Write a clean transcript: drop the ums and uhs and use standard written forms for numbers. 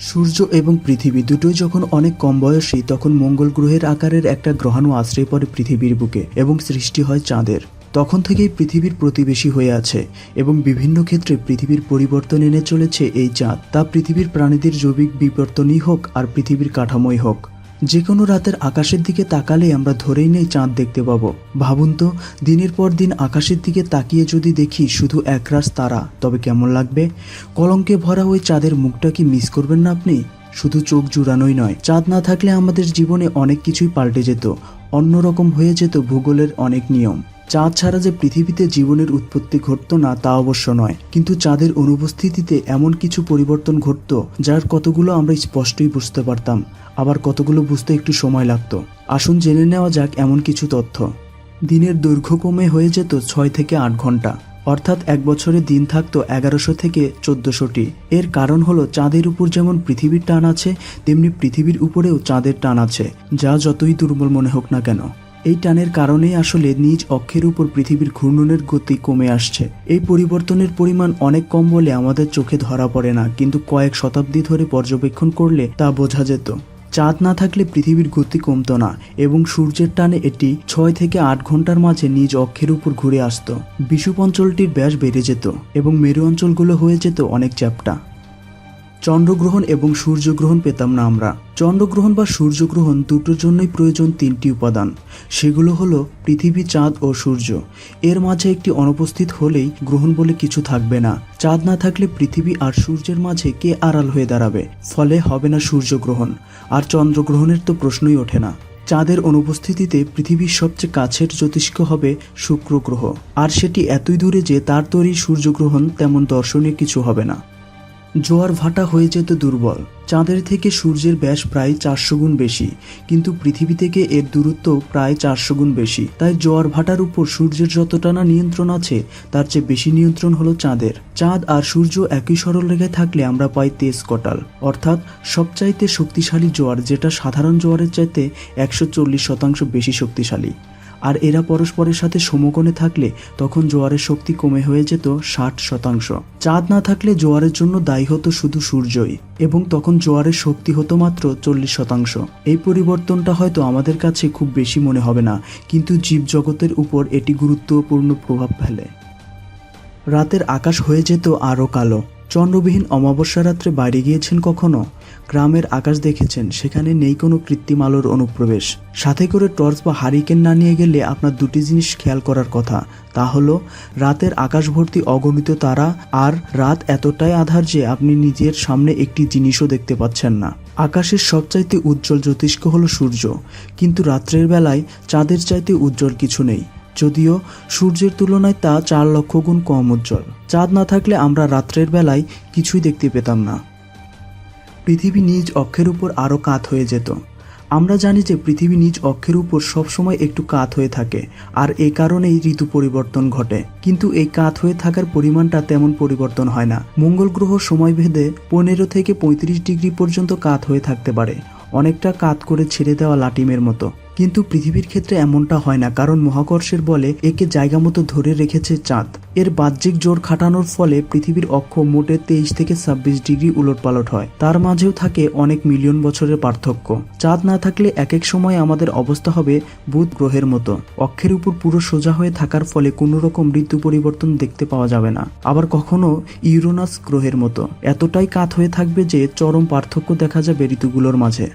সূর্য এবং পৃথিবী দুটোই যখন অনেক কম বয়সী তখন মঙ্গল গ্রহের আকারের একটা গ্রহাণু আশ্রয় পড়ে পৃথিবীর বুকে এবং সৃষ্টি হয় চাঁদের। তখন থেকেই পৃথিবীর প্রতিবেশী হয়ে আছে এবং বিভিন্ন ক্ষেত্রে পৃথিবীর পরিবর্তন এনে চলেছে এই চাঁদ। তা পৃথিবীর প্রাণীদের জৈবিক বিবর্তনই হোক আর পৃথিবীর কাঠামোই হোক, যে কোনো রাতের আকাশের দিকে তাকালে আমরা ধরেই নেই চাঁদ দেখতে পাবো। ভাবুন তো, দিনের পর দিন আকাশের দিকে তাকিয়ে যদি দেখি শুধু একরাশ তারা, তবে কেমন লাগবে? কলঙ্কে ভরা ওই চাঁদের মুখটা কি মিস করবেন না আপনি? শুধু চোখ জুড়ানোই নয়, চাঁদ না থাকলে আমাদের জীবনে অনেক কিছুই পাল্টে যেত, অন্যরকম হয়ে যেত ভূগোলের অনেক নিয়ম। চাঁদ ছাড়া যে পৃথিবীতে জীবনের উৎপত্তি ঘটতো না তা অবশ্য নয়, কিন্তু চাঁদের অনুপস্থিতিতে এমন কিছু পরিবর্তন ঘটতো যার কতগুলো আমরা স্পষ্টই বুঝতে পারতাম, আবার কতগুলো বুঝতে একটু সময় লাগতো। আসুন জেনে নেওয়া যাক এমন কিছু তথ্য। দিনের দৈর্ঘ্য কমে হয়ে যেত 6 থেকে 8 ঘন্টা, অর্থাৎ এক বছরে দিন থাকতো 1100 থেকে 1400টি। এর কারণ হলো চাঁদের উপর যেমন পৃথিবীর টান আছে, তেমনি পৃথিবীর উপরেও চাঁদের টান আছে, যা যতই দুর্বল মনে হোক না কেন। এই টানের কারণেই আসলে নিজ অক্ষের উপর পৃথিবীর ঘূর্ণনের গতি কমে আসছে। এই পরিবর্তনের পরিমাণ অনেক কম বলে আমাদের চোখে ধরা পড়ে না, কিন্তু কয়েক শতাব্দী ধরে পর্যবেক্ষণ করলে তা বোঝা যেত। চাঁদ না থাকলে পৃথিবীর গতি কমতো না এবং সূর্যের টানে এটি 6 থেকে 8 ঘন্টার মাঝে নিজ অক্ষের উপর ঘুরে আসতো। বিষুব অঞ্চলটির ব্যাস বেড়ে যেত এবং মেরু অঞ্চলগুলো হয়ে যেত অনেক চ্যাপ্টা। চন্দ্রগ্রহণ এবং সূর্যগ্রহণ পেতাম না আমরা। চন্দ্রগ্রহণ বা সূর্যগ্রহণ দুটোর জন্যই প্রয়োজন 3টি উপাদান। সেগুলো হলো পৃথিবী, চাঁদ ও সূর্য। এর মাঝে একটি অনুপস্থিত হলেই গ্রহণ বলে কিছু থাকবে না। চাঁদ না থাকলে পৃথিবী আর সূর্যের মাঝে কে আড়াল হয়ে দাঁড়াবে? ফলে হবে না সূর্যগ্রহণ, আর চন্দ্রগ্রহণের তো প্রশ্নই ওঠে না। চাঁদের অনুপস্থিতিতে পৃথিবীর সবচেয়ে কাছের জ্যোতিষ্ক হবে শুক্র গ্রহ, আর সেটি এতই দূরে যে তার তৈরি সূর্যগ্রহণ তেমন দর্শনীয় কিছু হবে না। জোয়ার ভাটা হয়ে যেত দুর্বল। চাঁদের থেকে সূর্যের ব্যাস প্রায় 400 গুণ বেশি, কিন্তু পৃথিবী থেকে এর দূরত্ব প্রায় 400 গুণ বেশি। তাই জোয়ার ভাটার উপর সূর্যের যতটা না নিয়ন্ত্রণ আছে, তার চেয়ে বেশি নিয়ন্ত্রণ হলো চাঁদের। চাঁদ আর সূর্য একই সরলরেখায় থাকলে আমরা পাই তেজ কটাল, অর্থাৎ সবচাইতে শক্তিশালী জোয়ার, যেটা সাধারণ জোয়ারের চাইতে 140% বেশি শক্তিশালী। আর এরা পরস্পরের সাথে সমকোণে থাকলে তখন জোয়ারের শক্তি কমে হয়ে যেত 60%। চাঁদ না থাকলে জোয়ারের জন্য দায়ী হতো শুধু সূর্যই, এবং তখন জোয়ারের শক্তি হতো মাত্র 40%। এই পরিবর্তনটা হয়তো আমাদের কাছে খুব বেশি মনে হবে না, কিন্তু জীবজগতের উপর এটি গুরুত্বপূর্ণ প্রভাব ফেলে। রাতের আকাশ হয়ে যেত আরও কালো। চন্দ্রবিহীন অমাবস্যা রাত্রে বাইরে গিয়েছেন কখনো? গ্রামের আকাশ দেখেছেন, সেখানে নেই কোনো কৃত্রিম আলোর অনুপ্রবেশ। সাথে করে টর্চ বা হারিকেন না নিয়ে গেলে আপনার দুটি জিনিস খেয়াল করার কথা, তা হলো রাতের আকাশ ভর্তি অগণিত তারা, আর রাত এতটাই আঁধার যে আপনি নিজের সামনে একটি জিনিসও দেখতে পাচ্ছেন না। আকাশের সবচাইতে উজ্জ্বল জ্যোতিষ্ক হলো সূর্য, কিন্তু রাত্রের বেলায় চাঁদের চাইতে উজ্জ্বল কিছু নেই, যদিও সূর্যের তুলনায় তা 4 লক্ষ গুণ কম উজ্জ্বল। চাঁদ না থাকলে আমরা রাত্রের বেলায় কিছুই দেখতে পেতাম না। পৃথিবী নিজ অক্ষের উপর আরও কাত হয়ে যেত। আমরা জানি যে পৃথিবী নিজ অক্ষের উপর সবসময় একটু কাত হয়ে থাকে, আর এই কারণেই ঋতু পরিবর্তন ঘটে। কিন্তু এই কাত হয়ে থাকার পরিমাণটা তেমন পরিবর্তন হয় না। মঙ্গল গ্রহ সময় ভেদে 15 থেকে 35 ডিগ্রি পর্যন্ত কাত হয়ে থাকতে পারে, অনেকটা কাত করে ছেড়ে দেওয়া লাটিমের মতো। কিন্তু পৃথিবীর ক্ষেত্রে এমনটা হয় না, কারণ মহাকর্ষের বলে একে জায়গা মতো ধরে রেখেছে চাঁদ। এর বাহ্যিক জোর খাটানোর ফলে পৃথিবীর অক্ষ মোটে 23 থেকে 26 ডিগ্রি উলটপালট হয়। তার মাঝেও থাকে অনেক মিলিয়ন বছরের পার্থক্য। চাঁদ না থাকলে এক এক সময় আমাদের অবস্থা হবে বুধ গ্রহের মতো, অক্ষের উপর পুরো সোজা হয়ে থাকার ফলে কোনো রকম ঋতু পরিবর্তন দেখতে পাওয়া যাবে না। আবার কখনো ইউরেনাস গ্রহের মতো এতটাই কাত হয়ে থাকবে যে চরম পার্থক্য দেখা যাবে ঋতুগুলোর মাঝে।